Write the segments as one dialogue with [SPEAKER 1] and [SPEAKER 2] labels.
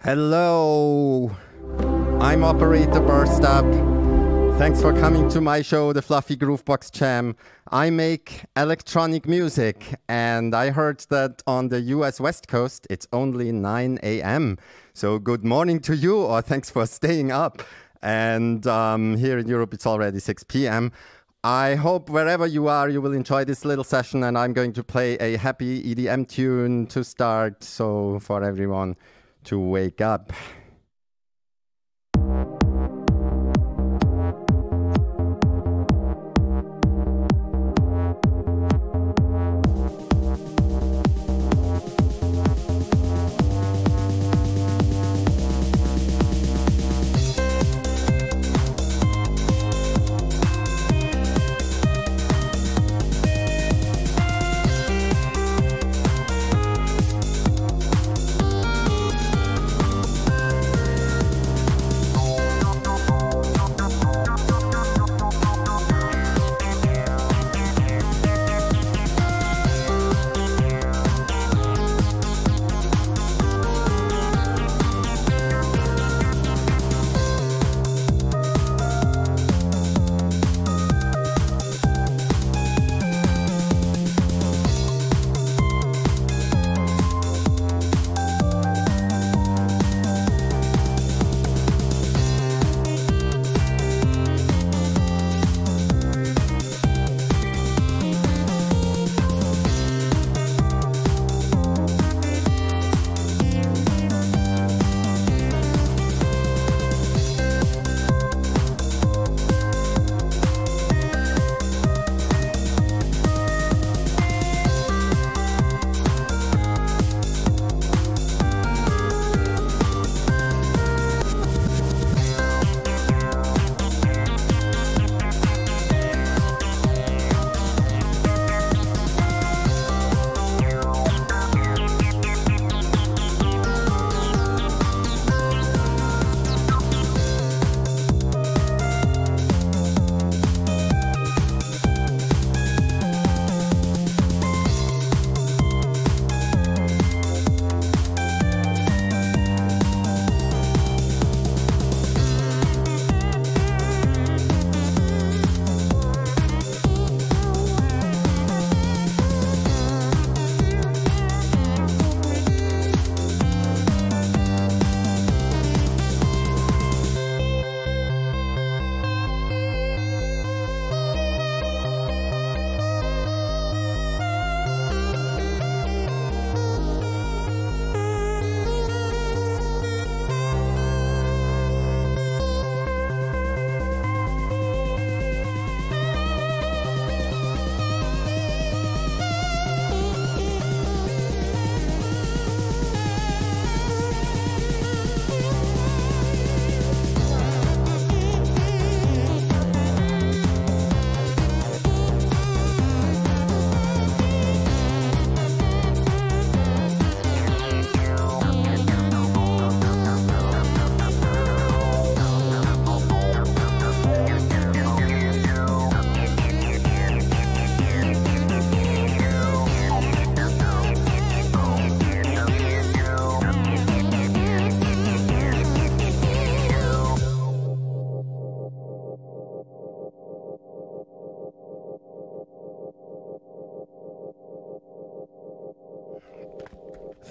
[SPEAKER 1] Hello, I'm operator Burstup. Thanks for coming to my show, the Fluffy Groovebox Jam. I make electronic music, and I heard that on the US West Coast it's only 9 a.m. So good morning to you, or thanks for staying up. And here in Europe it's already 6 p.m. I hope wherever you are you will enjoy this little session, and I'm going to play a happy EDM tune to start, so for everyone to wake up.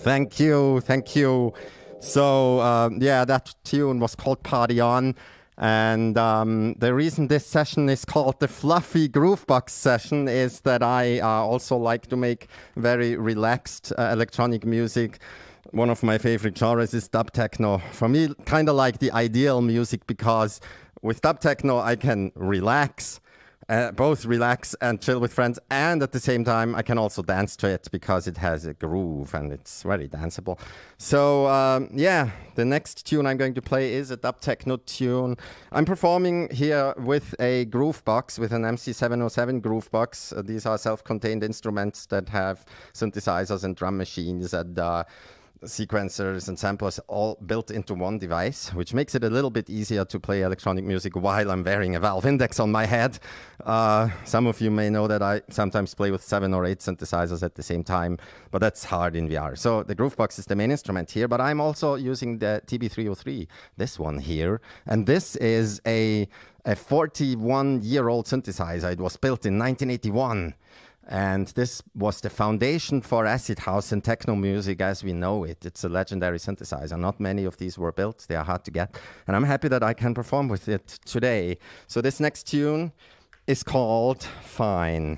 [SPEAKER 1] Thank you, thank you. So, yeah, that tune was called Party On. And the reason this session is called the Fluffy Groovebox session is that I also like to make very relaxed electronic music. One of my favorite genres is Dub Techno. For me, kind of like the ideal music, because with Dub Techno I can relax. Both relax and chill with friends, and at the same time I can also dance to it because it has a groove and it's very danceable. So yeah, the next tune I'm going to play is a Dub Techno tune. I'm performing here with a Groovebox, with an MC707 Groovebox. These are self-contained instruments that have synthesizers and drum machines, and sequencers and samplers all built into one device, which makes it a little bit easier to play electronic music while I'm wearing a Valve Index on my head. Some of you may know that I sometimes play with 7 or 8 synthesizers at the same time, but that's hard in VR. So the Groovebox is the main instrument here, but I'm also using the TB303, this one here. And this is a 41-year-old synthesizer. It was built in 1981. And this was the foundation for Acid House and Techno music as we know it. It's a legendary synthesizer. Not many of these were built. They are hard to get. And I'm happy that I can perform with it today. So this next tune is called Fine.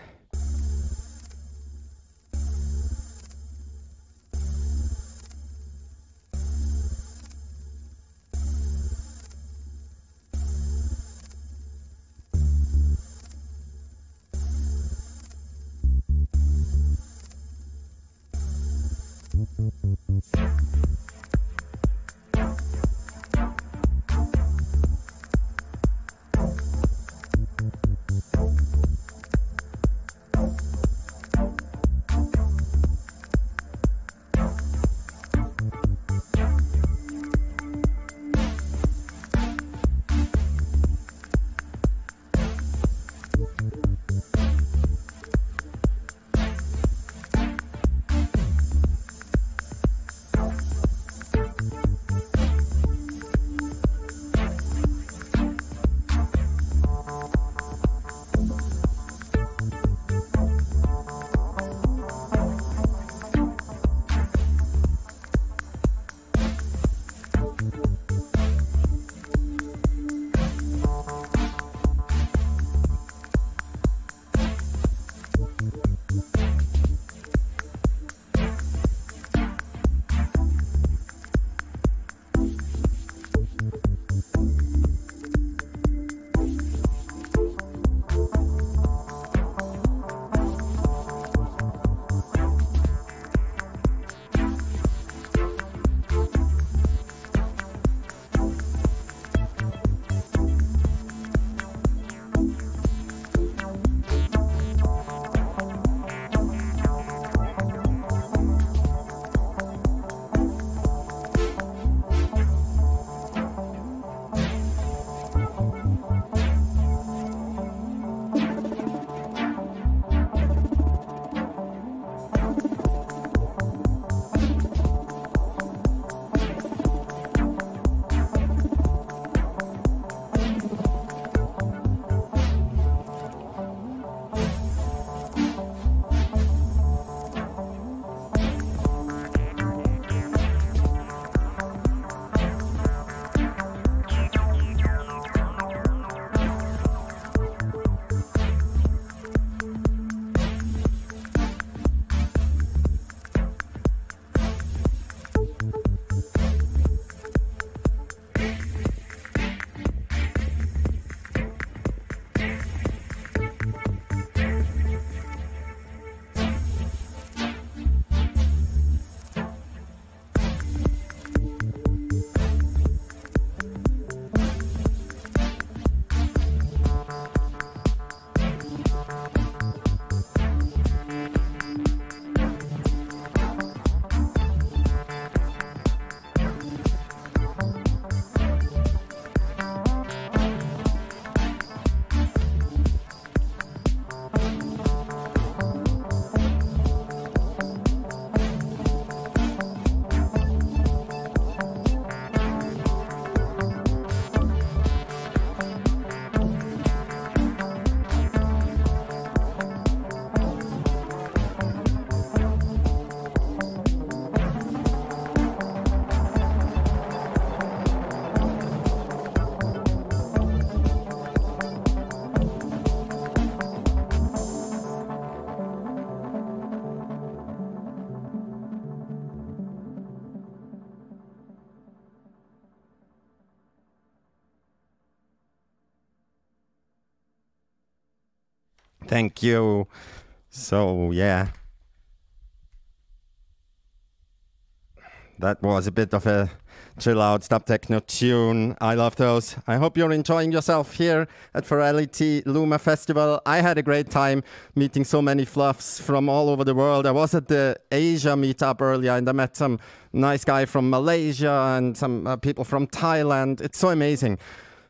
[SPEAKER 1] Thank you. So, yeah. That was a bit of a chill out Dub Techno tune. I love those. I hope you're enjoying yourself here at Furality Luma Festival. I had a great time meeting so many fluffs from all over the world. I was at the Asia meetup earlier and I met some nice guy from Malaysia and some people from Thailand. It's so amazing.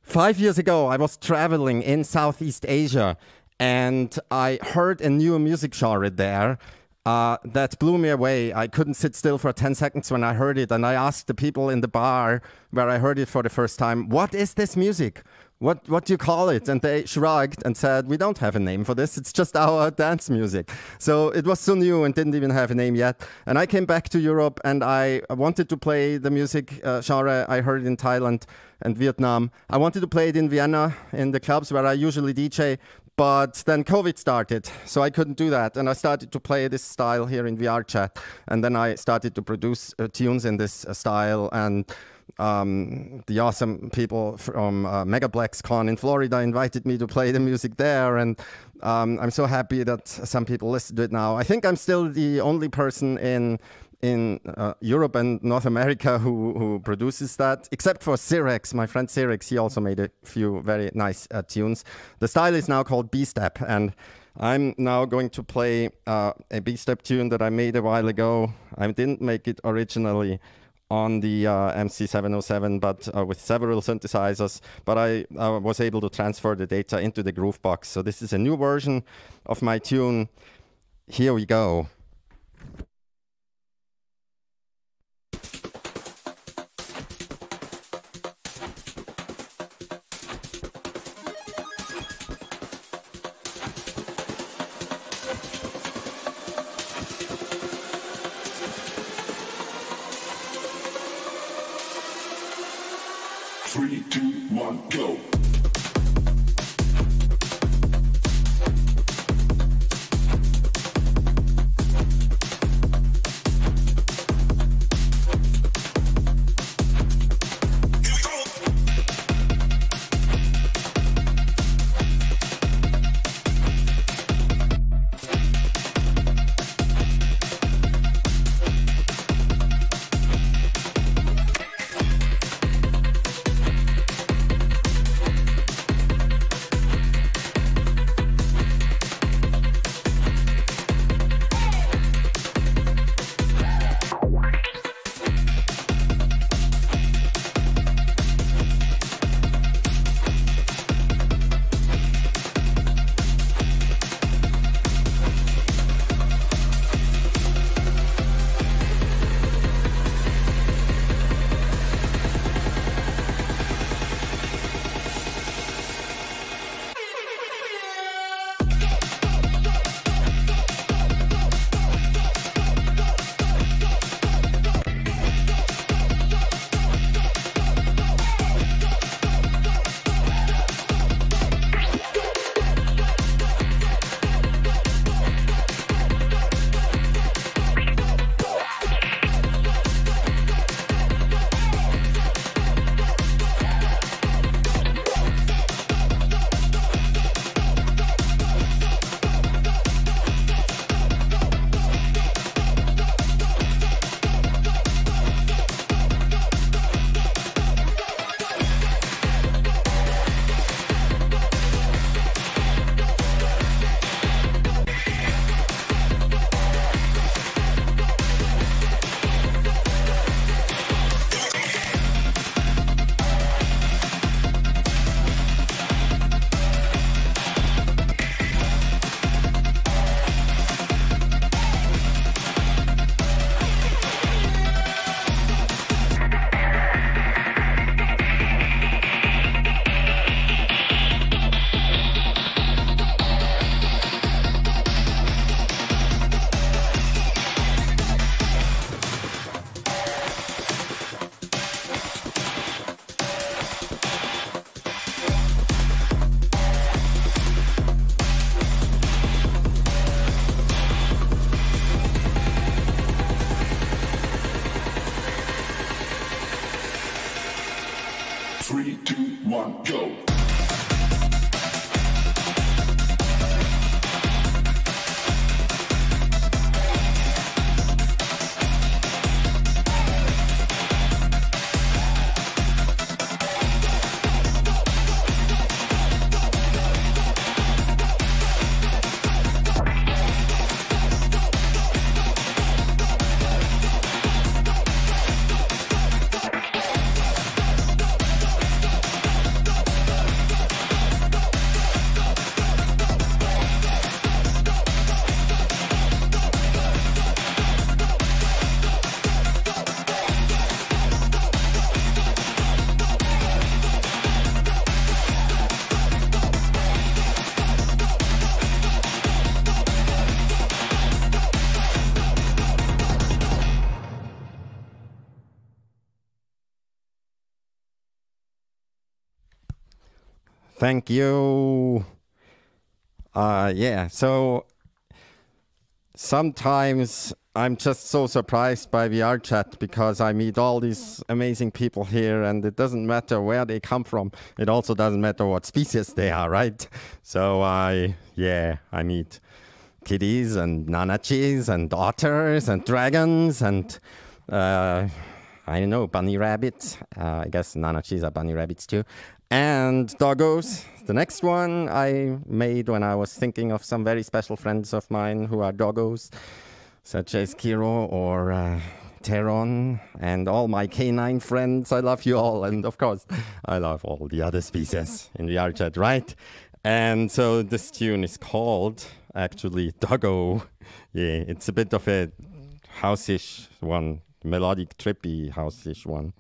[SPEAKER 1] 5 years ago, I was traveling in Southeast Asia and I heard a new music genre there. That blew me away. I couldn't sit still for 10 seconds when I heard it. And I asked the people in the bar where I heard it for the first time, what is this music? What do you call it? And they shrugged and said, we don't have a name for this. It's just our dance music. So it was so new and didn't even have a name yet. And I came back to Europe and I wanted to play the music genre I heard in Thailand and Vietnam. I wanted to play it in Vienna in the clubs where I usually DJ. But then COVID started, so I couldn't do that. And I started to play this style here in VR chat. And then I started to produce tunes in this style. And the awesome people from MegapleXCon in Florida invited me to play the music there. And I'm so happy that some people listen to it now. I think I'm still the only person in Europe and North America who produces that, except for Cyrex, my friend Cyrex. He also made a few very nice tunes. The style is now called B-Step, and I'm now going to play a B-Step tune that I made a while ago. I didn't make it originally on the MC707, but with several synthesizers, but I was able to transfer the data into the Groovebox. So this is a new version of my tune. Here we go.
[SPEAKER 2] Three, two, one, go. Three, two, one, go.
[SPEAKER 1] Thank you. Yeah, so sometimes I'm just so surprised by VR chat because I meet all these amazing people here, and it doesn't matter where they come from. It also doesn't matter what species they are, right? So I meet kitties and nanachis and otters and dragons and I don't know, bunny rabbits. I guess nanachis are bunny rabbits too. And doggos. The next one I made when I was thinking of some very special friends of mine who are doggos, such as Kiro or Teron, and all my canine friends. I love you all. And of course, I love all the other species in the VR chat, right? And so this tune is called, actually, Doggo. Yeah, it's a bit of a house-ish one, melodic, trippy house-ish one.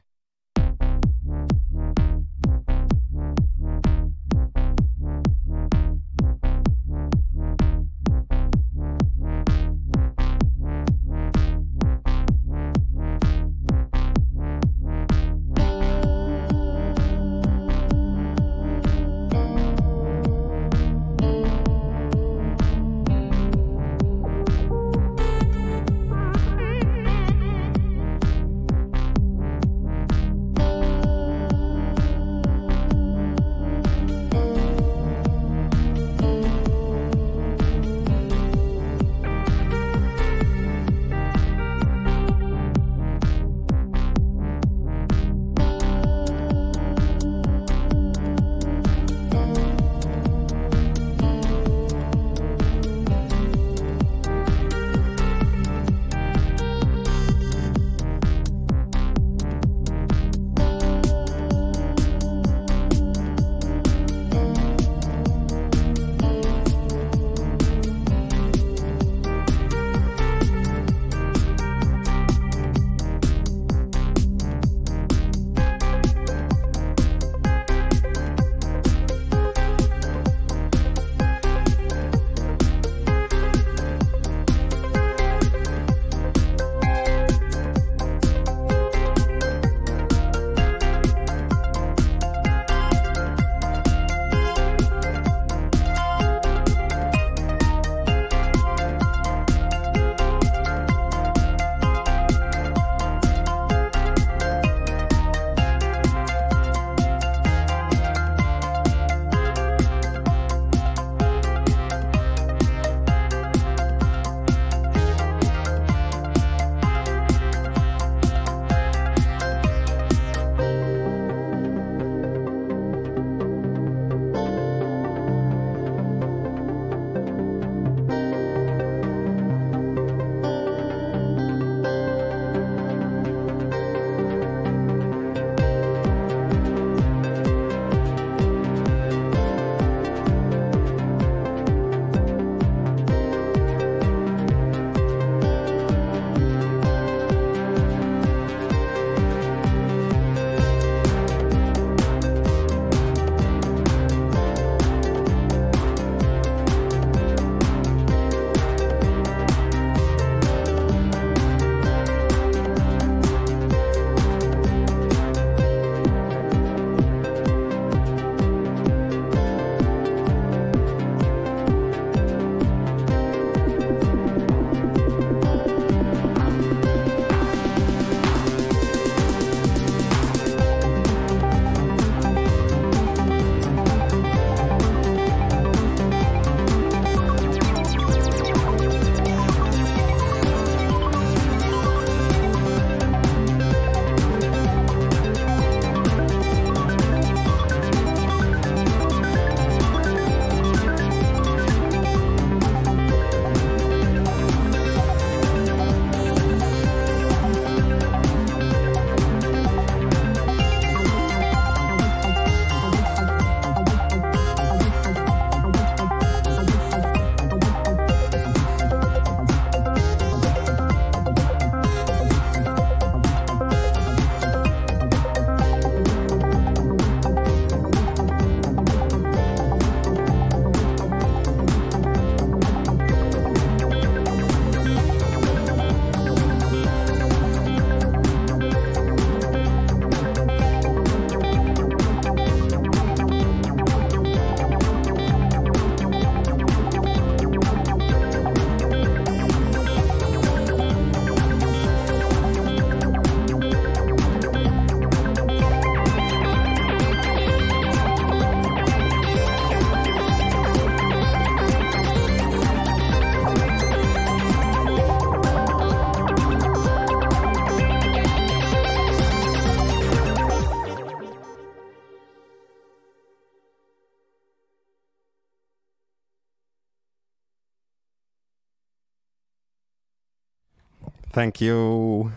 [SPEAKER 1] Thank you.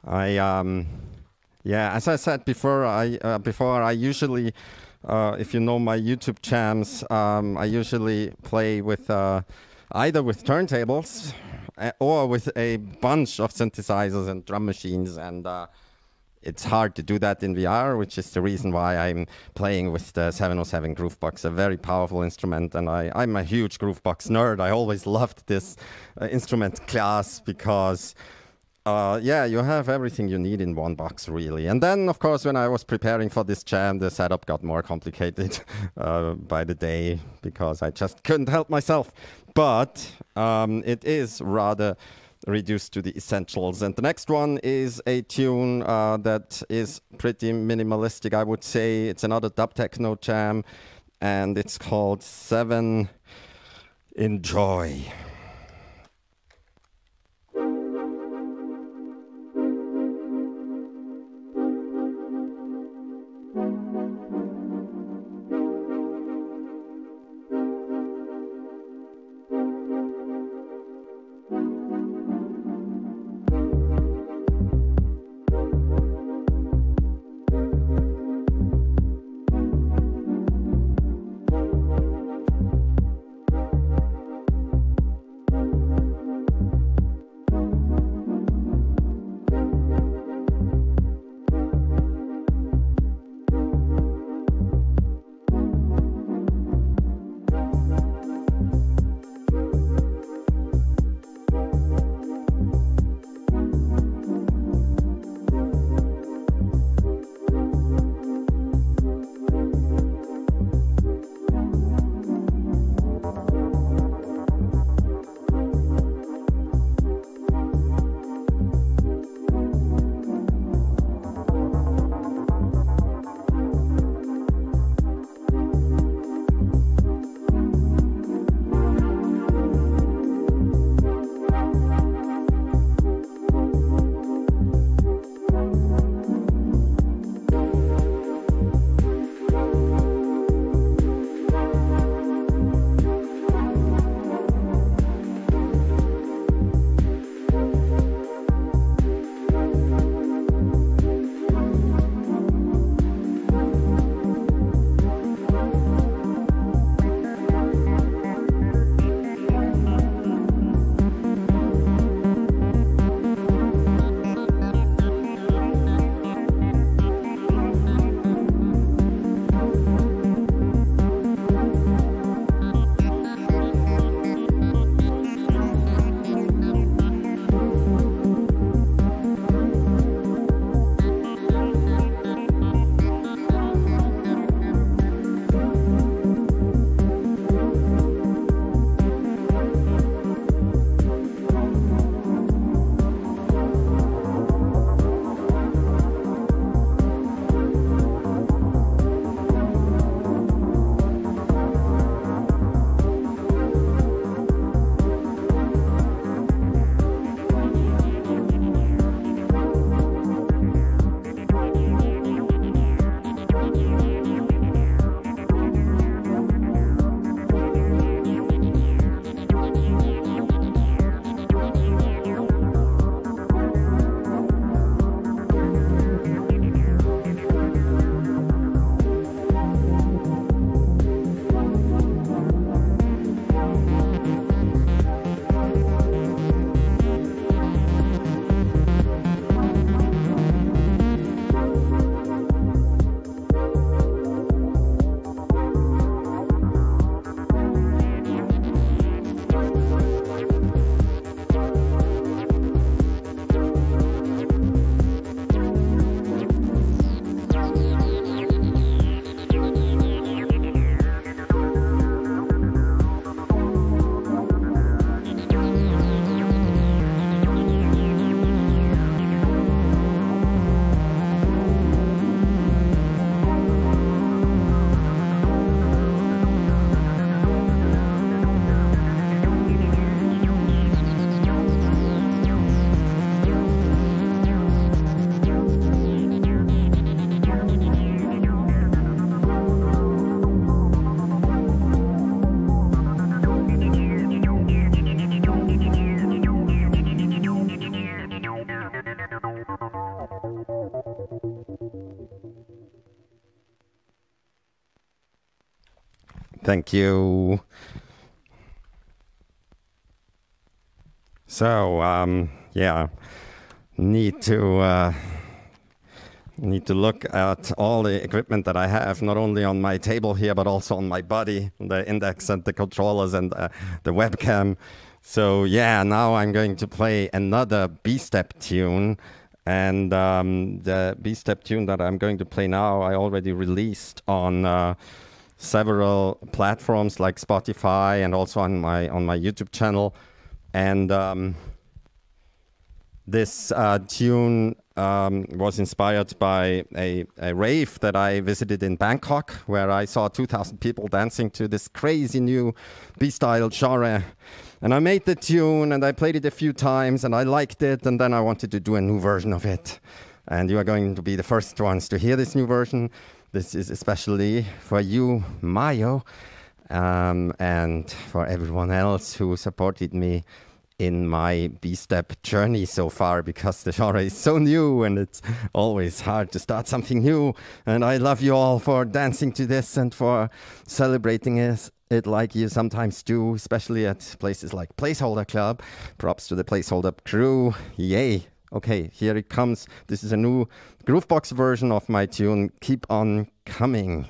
[SPEAKER 1] Yeah, as I said before, I usually, if you know my YouTube jams, I usually play with either with turntables or with a bunch of synthesizers and drum machines, and it's hard to do that in VR, which is the reason why I'm playing with the 707 Groovebox, a very powerful instrument, and I'm a huge Groovebox nerd. I always loved this instrument class because yeah, you have everything you need in one box, really. And then, of course, when I was preparing for this jam, the setup got more complicated by the day because I just couldn't help myself. But it is rather reduced to the essentials. And the next one is a tune that is pretty minimalistic, I would say. It's another Dub Techno jam, and it's called 7 Enjoy. Thank you. So, yeah, need to look at all the equipment that I have, not only on my table here, but also on my body, the index and the controllers and the webcam. So yeah, now I'm going to play another B-step tune. And the B-step tune that I'm going to play now, I already released on several platforms like Spotify and also on my YouTube channel. And this tune was inspired by a rave that I visited in Bangkok, where I saw 2,000 people dancing to this crazy new B-style genre. And I made the tune and I played it a few times and I liked it, and then I wanted to do a new version of it. And you are going to be the first ones to hear this new version. This is especially for you, Mayo, and for everyone else who supported me in my B-step journey so far, because the genre is so new and it's always hard to start something new. And I love you all for dancing to this and for celebrating it like you sometimes do, especially at places like Placeholder Club. Props to the Placeholder crew. Yay. Okay, here it comes. This is a new Groovebox version of my tune, Keep On Coming.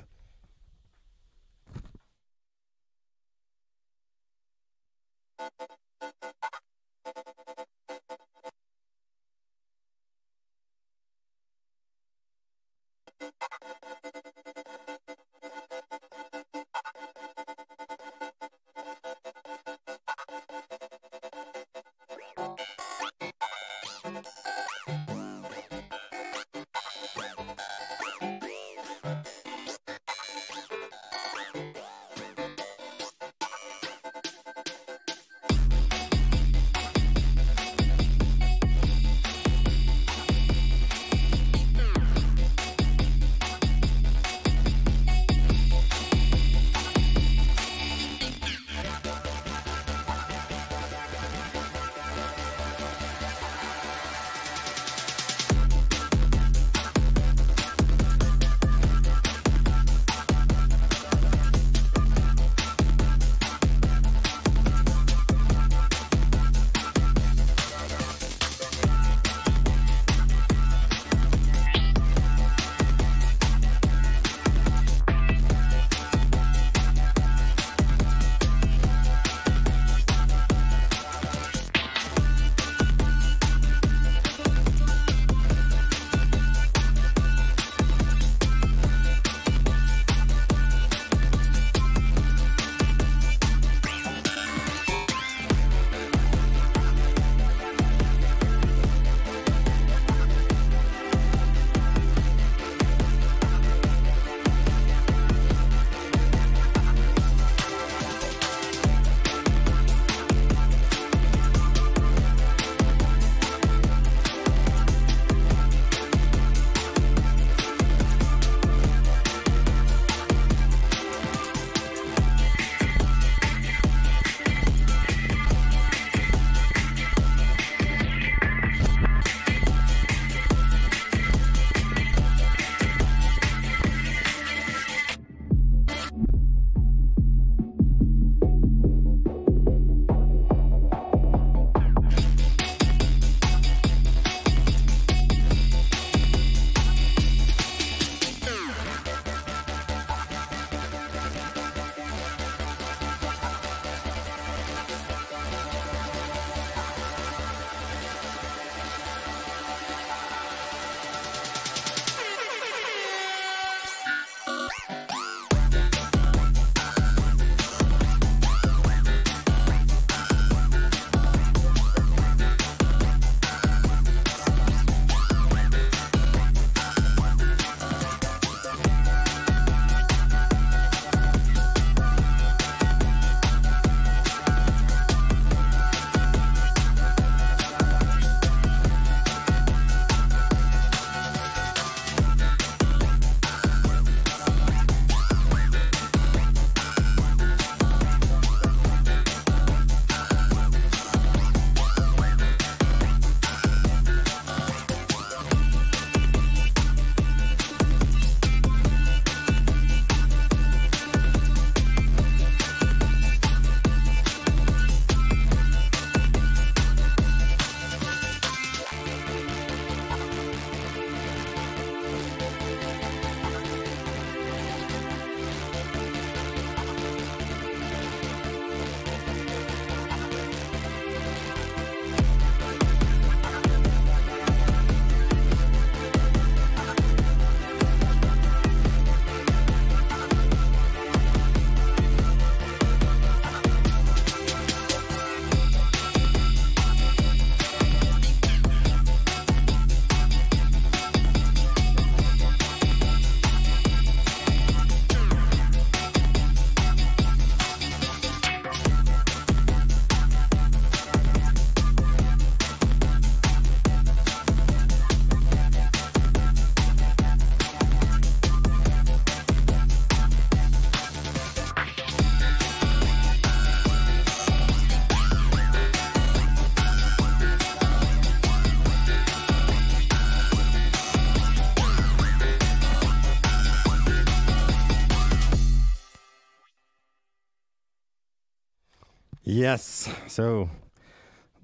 [SPEAKER 1] Yes, so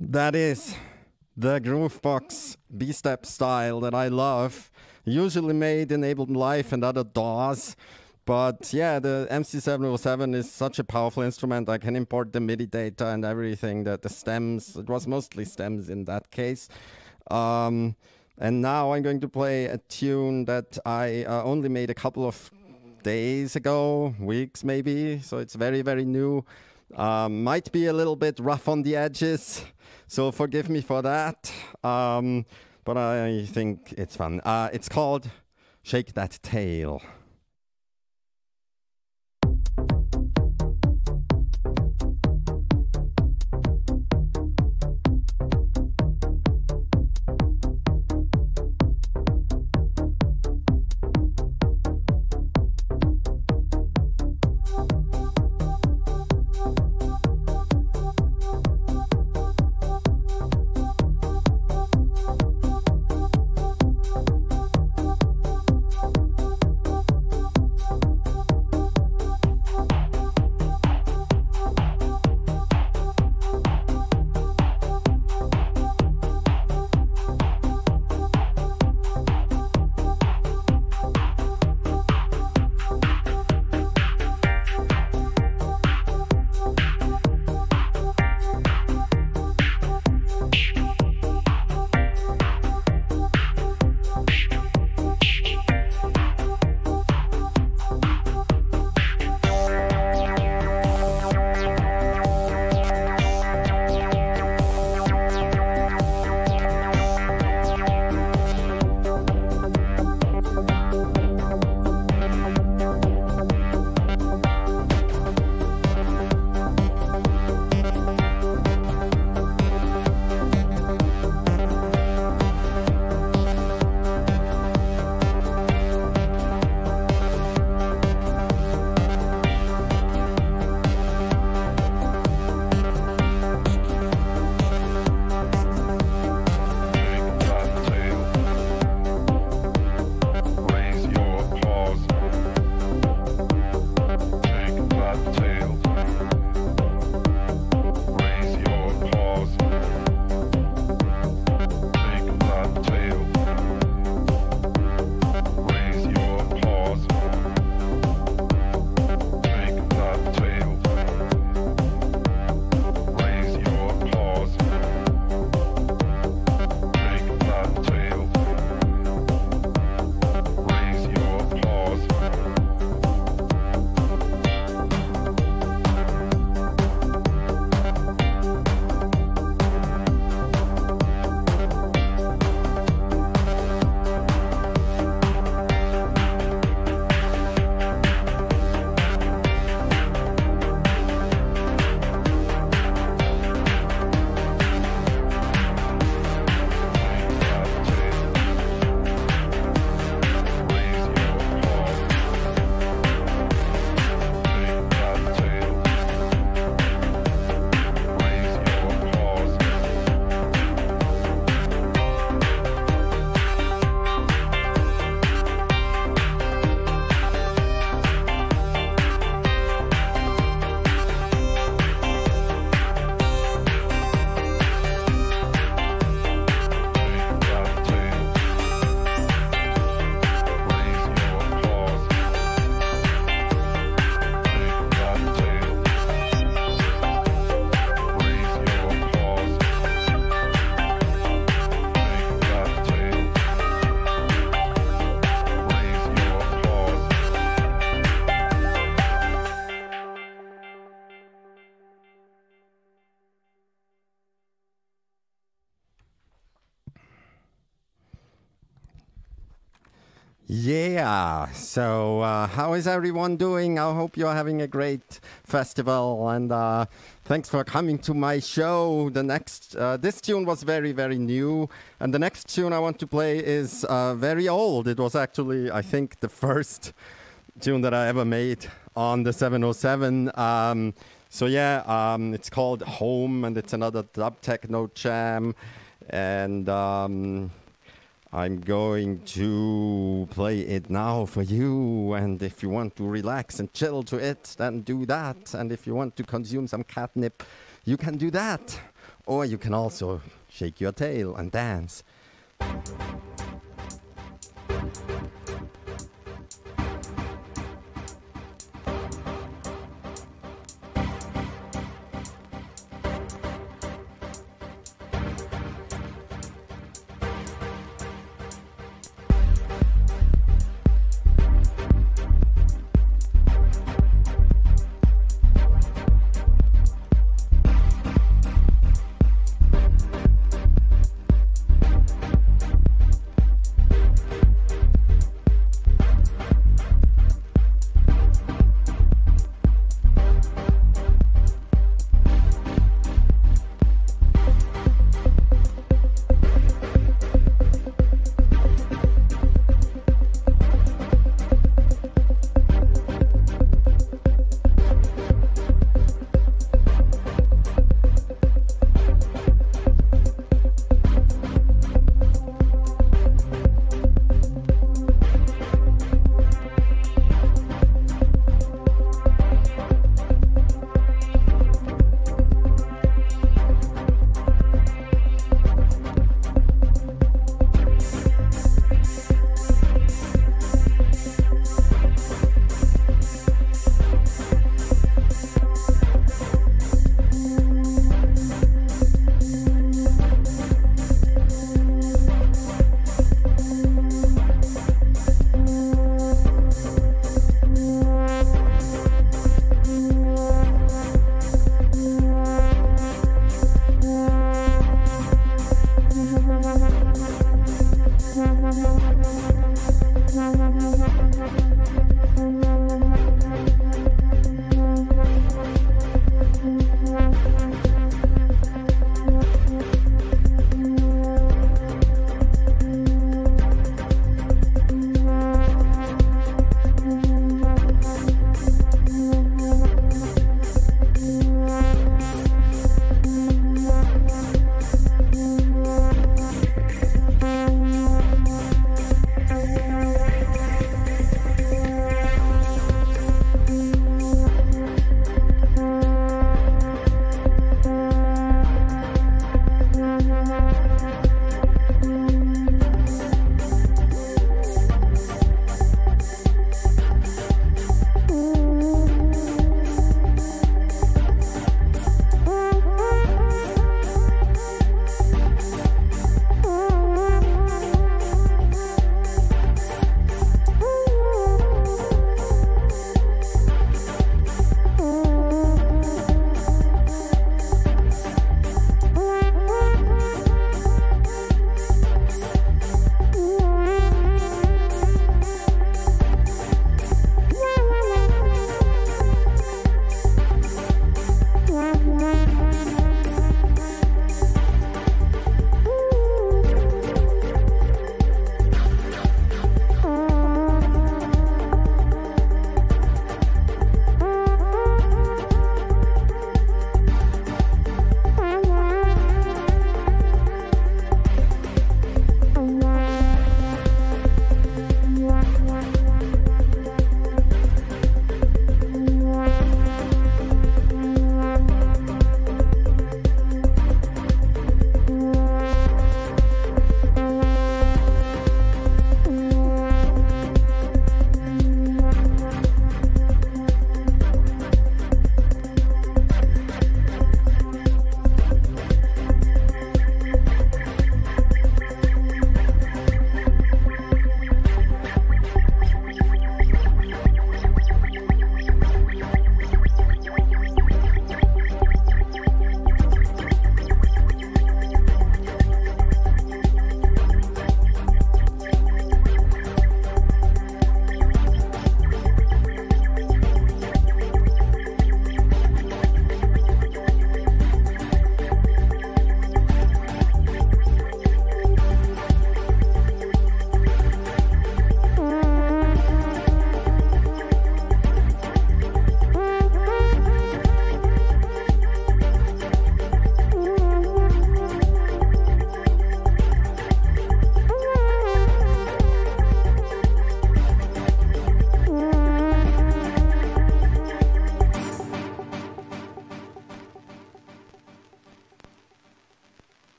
[SPEAKER 1] that is the Groovebox B-step style that I love. Usually made in Ableton Live and other DAWs. But yeah, the MC707 is such a powerful instrument. I can import the MIDI data and everything, that the stems, it was mostly stems in that case. And now I'm going to play a tune that I only made a couple of days ago, weeks maybe, so it's very, very new. Might be a little bit rough on the edges, so forgive me for that. But I think it's fun. It's called Shake That Tail. Yeah, so how is everyone doing? I hope you're having a great festival, and thanks for coming to my show. The next, this tune was very, very new, and the next tune I want to play is very old. It was actually, I think, the first tune that I ever made on the 707. So yeah, it's called Home, and it's another Dub Techno jam, and I'm going to play it now for you, and if you want to relax and chill to it, then do that. And if you want to consume some catnip, you can do that. Or you can also shake your tail and dance.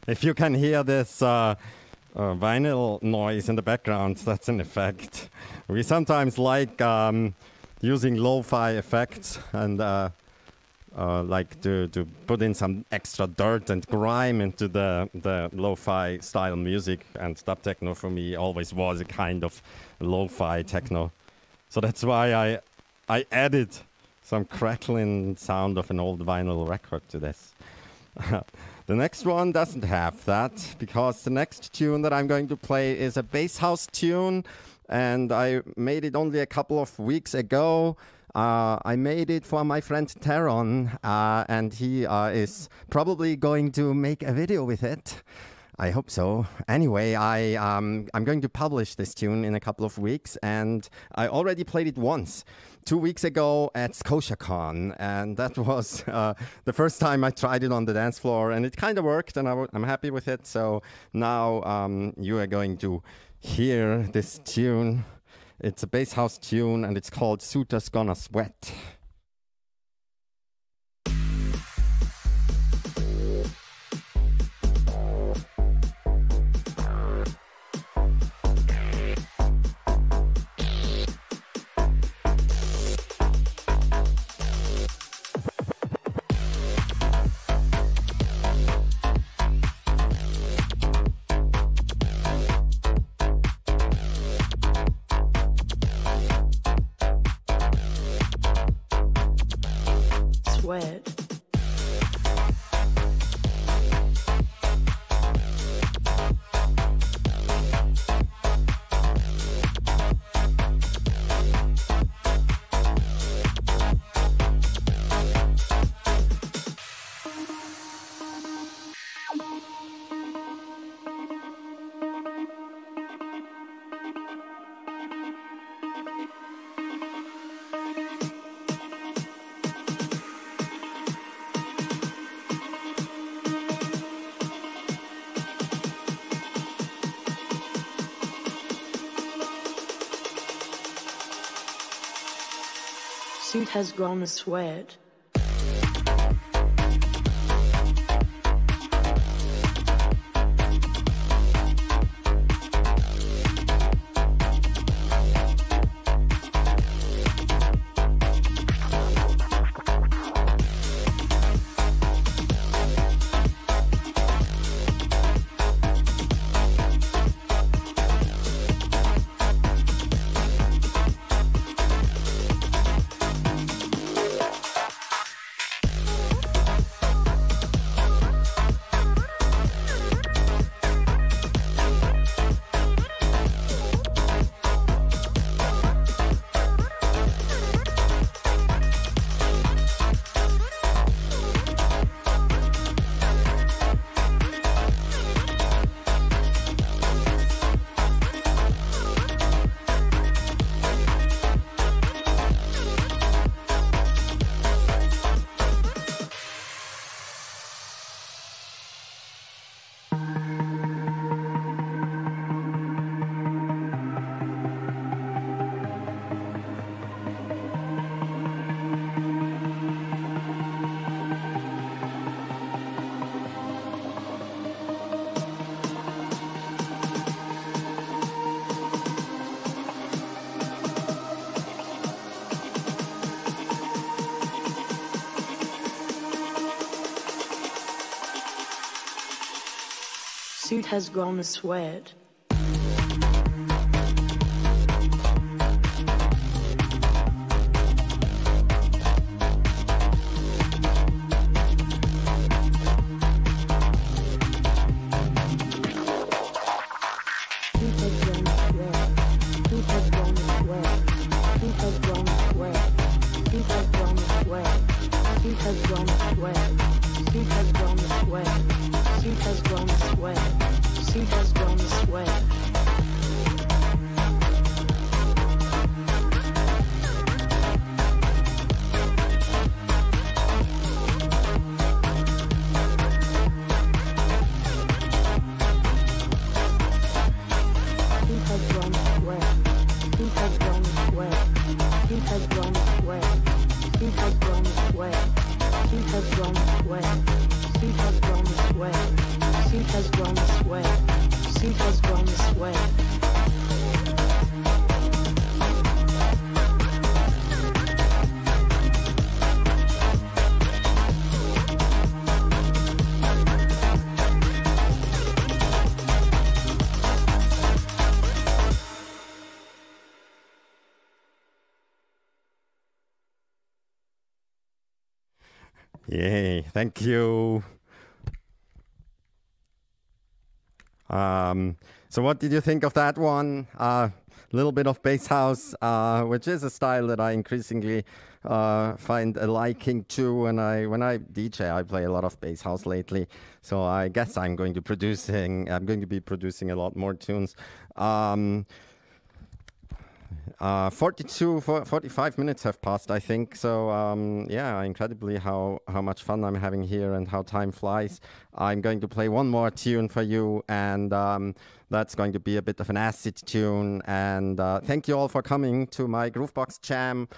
[SPEAKER 1] If you can hear this vinyl noise in the background, that's an effect. We sometimes like using lo-fi effects and like to put in some extra dirt and grime into the lo-fi style music. And dub techno for me always was a kind of lo-fi techno. So that's why I added some crackling sound of an old vinyl record to this. The next one doesn't have that, because the next tune that I'm going to play is a bass house tune, and I made it only a couple of weeks ago. I made it for my friend Teron, and he is probably going to make a video with it. I hope so. Anyway, I'm going to publish this tune in a couple of weeks, and I already played it once, 2 weeks ago at ScotiaCon, and that was the first time I tried it on the dance floor, and it kind of worked, and I'm happy with it. So now you are going to hear this tune. It's a bass house tune, and it's called Suiter's Gonna Sweat.
[SPEAKER 3] Synth has grown a sweat. Synth has grown a sweat. Synth has grown a sweat. Synth has grown a sweat. Synth has grown a sweat.
[SPEAKER 1] Yay, thank you. So what did you think of that one? A little bit of bass house, which is a style that I increasingly find a liking to. When I DJ, I play a lot of bass house lately. So I guess I'm going to be producing a lot more tunes. 45 minutes have passed, I think. So yeah, incredibly how much fun I'm having here and how time flies. I'm going to play one more tune for you, and that's going to be a bit of an acid tune. And thank you all for coming to my Groovebox jam.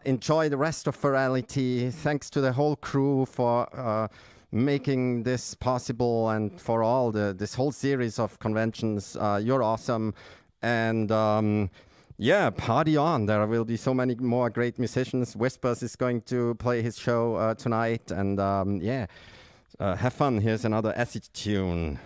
[SPEAKER 1] Enjoy the rest of Furality. Thanks to the whole crew for making this possible, and for all this whole series of conventions. You're awesome. And yeah, party on. There will be so many more great musicians. Whispers is going to play his show tonight. And yeah, have fun. Here's another acid tune.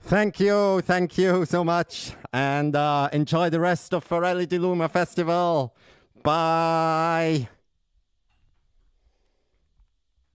[SPEAKER 1] Thank you so much, and enjoy the rest of Furality Luma Festival. Bye.